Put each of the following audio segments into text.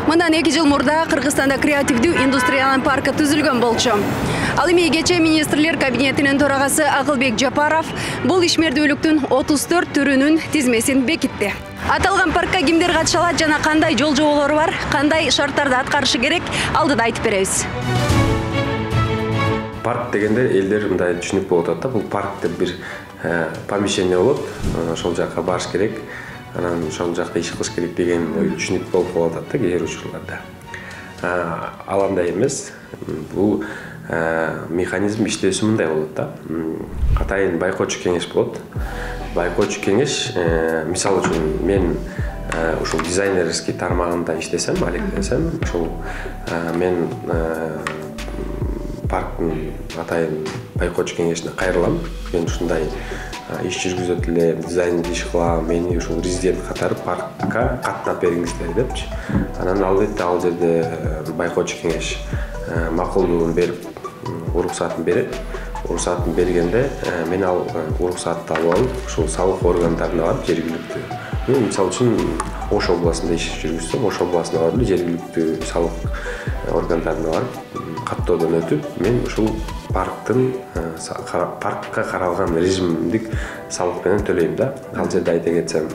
Мындан 2 жыл мурда Кыргызстанда креативдүү индустриялар паркы түзүлгөн болчу. Ал эми кечээ министрлер кабинетинин төрагасы Акылбек Жапаров бул ишмердүүлүктүн 34 түрүнүн тизмесин бекитти. Аталган паркка кимдер катыша алат жана кандай жол жоболору бар, кандай шарттарды аткарышы керек, алдыда айтып беребиз. Парк дегенде элдер мындай түшүнүк болуп атат да, бул парк деп бир помещение болот, ошол жака барыш керек, анан ошол жакта иш кылыш керек деген ой түшүнүк болуп калып атат да кээ бир учурларда. Ал андай эмес. Бул механизм иштөөсү мындай болот да. Атайын байкоочу кеңеш болот. Байкоочу кеңеш, мисалы үчүн мен ушул дизайнерский тармагында иштесем, алектенсем, ушул мен парктын атайын байкоочу кеңешине кайрылам. Мен ушундай иш жүргүзөт элем, дизайнды иш кылам, мени ушул резидент катары паркка каттап бериңиздер депчи. Анан албетте ал жерде байкоочу кеңеш макулдугун берип, уруксатын берет. Уруксатын бергенде мен ал уруксатты алып алып, ушул салык органдарына барып жергиликтүү. Мен мисалы үчүн Ош областында иш жүргүзсөм, Ош областына барып жергиликтүү салык органдарына барып каттоодон өтүп, мен ушул паркка каралган режимдик салык менен төлөйм да. Ал жерде айта кетсем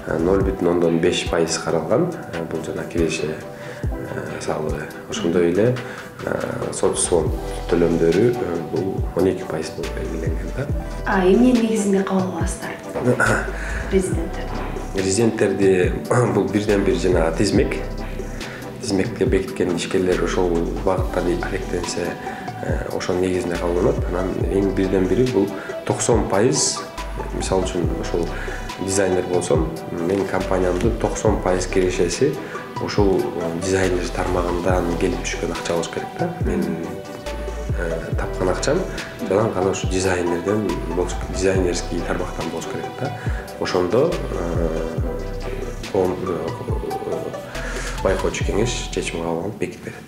0,5% каралган, бул жана киреше салыгы. Ошондой эле соцфонд төлөмдөрү бул 12% болуп белгиленген да. Эмне негизинде кабыл аласыздар? Резиденттерди бул бирден бир жана тизмекке бекиткен ишкерлер ошол багыттарды алектенсе, ошонун негизинде кабылданат. Анан эң бирден бири бул 90%, мисалы үчүн ошол дизайнер болсом, менин компаниямдын 90% кирешеси ошол дизайнер тармагындан келип түшкөн акча болуш керек да. Мен тапкан акчам жалаң гана ушу дизайнерден, дизайнерский тармактан болуш керек да. Ошондо байкоочу кеңеш чечим кабыл алып бекитип берет.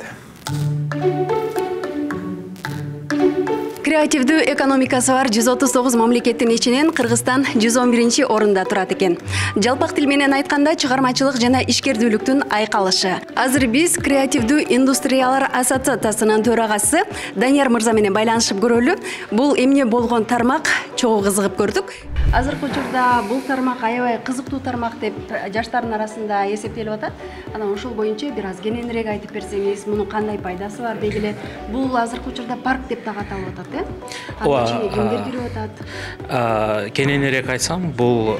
Креативдүү экономикасы бар 139 мамлекеттин ичинен Кыргызстан 111 орунда турат экен. Жалпак тил менен айтканда чыгармачылык жана ишкердүүлүктүн айкалышы. Азыр биз креативдүү индустриялар ассоциациясынын төрагасы Данияр мырза менен байланышып көрөлү. Бул эмне болгон тармак чогуу кызыгып көрдүк. Азыркы учурда бул тармак аябай кызыктуу тармак деп жаштардын арасында эсептелип атат. Анан ошол боюнча бир аз кененирээк айтып берсеңиз, мунун кандай пайдасы бар белгиле. Бул азыркы учурда парк деп дагы аталып атат. Кимдер кирип атат? Кененирээк айтсам, бул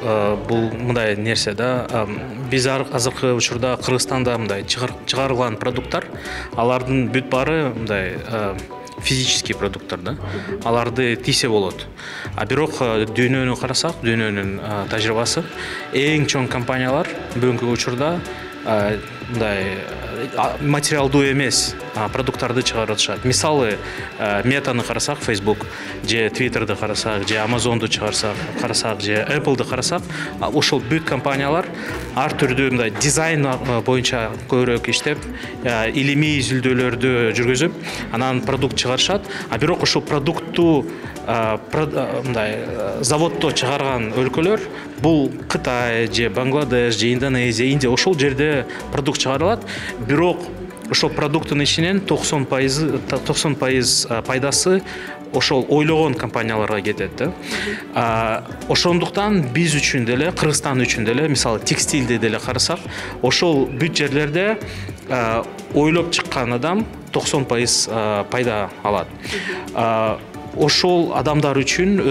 мындай нерсе да. Биз азыркы учурда Кыргызстанда мындай чыгарылган продукттар, алардын бүт баары мындай физический продукттар да. Аларды тийсе болот. Бирок дүйнөнү карасак, дүйнөнүн тажрыйбасы, эң чоң компаниялар бүгүнкү учурда мындай материалдуу эмес продукттарды чыгарышат. Мисалы, Метаны карасак, Facebook, же Twitter'ды карасак, же Amazon'ду карасак, же Apple'ды карасак, ошол бүт компаниялар ар түрдүү мындай дизайн боюнча көбүрөөк иштеп, илимий изилдөөлөрдү жүргүзүп, анан продукт чыгарышат. Бирок ошол продуктту мындай заводдо чыгарган өлкөлөр бул Кытай, же Бангладеш, же Индонезия, Индия, ошол жерде продукт чыгарылат. Бирок ошол продукттун ичинен 90% пайдасы ошол ойлогон компанияларга кетет да. Ошондуктан биз үчүн деле, Кыргызстан үчүн деле, мисалы текстилди деле карасак, ошол бүт жерлерде ойлоп чыккан адам 90% пайда алат. Ошол адамдар үчүн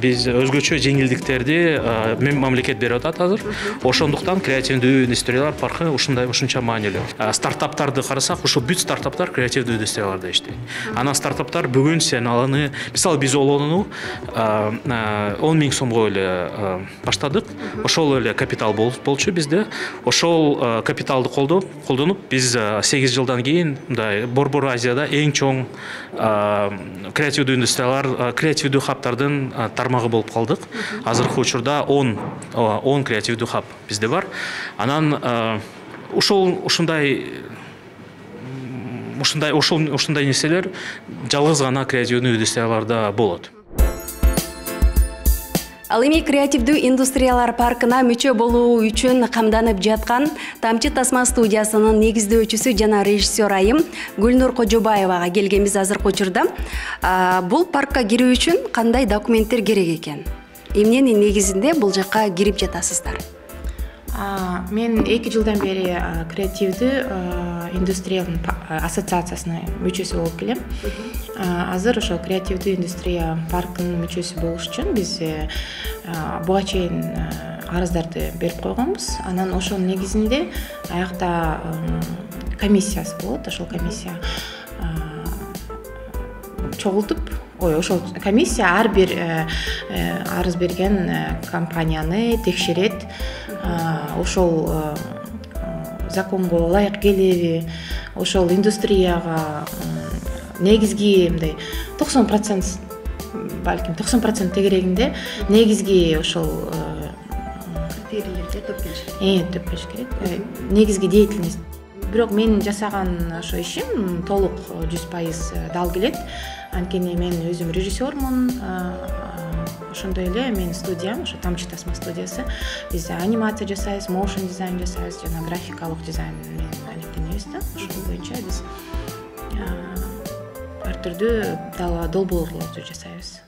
биз өзгөчө жеңилдиктерди мамлекет берип атат азыр. Ошондуктан креативдүү индустриялар паркы ушунча маанилүү. Стартаптарды карасак, ошол бүт стартаптар креативдүү индустрияларда иштейт. Анан стартаптар бүгүн сен алыны, мисалы биз олонуну 10 000 сомго эле баштадык. Ошол эле капитал болчу бизде. Ошол капиталды колдонуп, биз 8 жылдан кийин мындай Борбор Азияда эң чоң креативдүү индустриялар, креативдүү хабтардын тармагы болуп калдык. Азыркы учурда 10 креативдүү хаб бизде бар. Анан ушундай нерселер жалгыз гана креативдүү индустрияларда болот. Ал эми креативдүү индустриялар паркына мүчө болуу үчүн камданып жаткан Тамчы тасма студиясынын негиздөөчүсү жана режиссер айым Гүлнур Кожобаевага келгенбиз азыркы учурда. Бул паркка кирүү үчүн кандай документтер керек экен? Эмненин негизинде бул жакка кирип жатасыздар? Мен 2 жылдан бери креативдүү индустриянын ассоциациясынын мүчөсү болуп келем. Азыр ошо креативдүү индустрия паркынын мүчөсү болуш үчүн биз буга чейин арыздарды берип койгонбуз. Анан ошонун негизинде аякта комиссиясы болот. Ошол комиссия чогултуп, ошол комиссия ар бир арыз берген компанияны текшерет. Ошол законго ылайык келеби, ошол индустрияга негизги мындай 90%, балким 90% тегерегинде негизги ошол критерийлерди төп келиш керек. Негизги деятельность. Бирок мен жасаган ошо ишим толук 100% дал келет. Анткени мен өзүм режиссермун. Ошондой эле мен студиям, ошо Тамчы тасма студиясы. Биз анимация жасайбыз, motion дизайн жасайбыз, жана графикалык дизайн менен алектенебиз да. Ошол боюнча биз ар түрдүү долбоорлорду жасайбыз.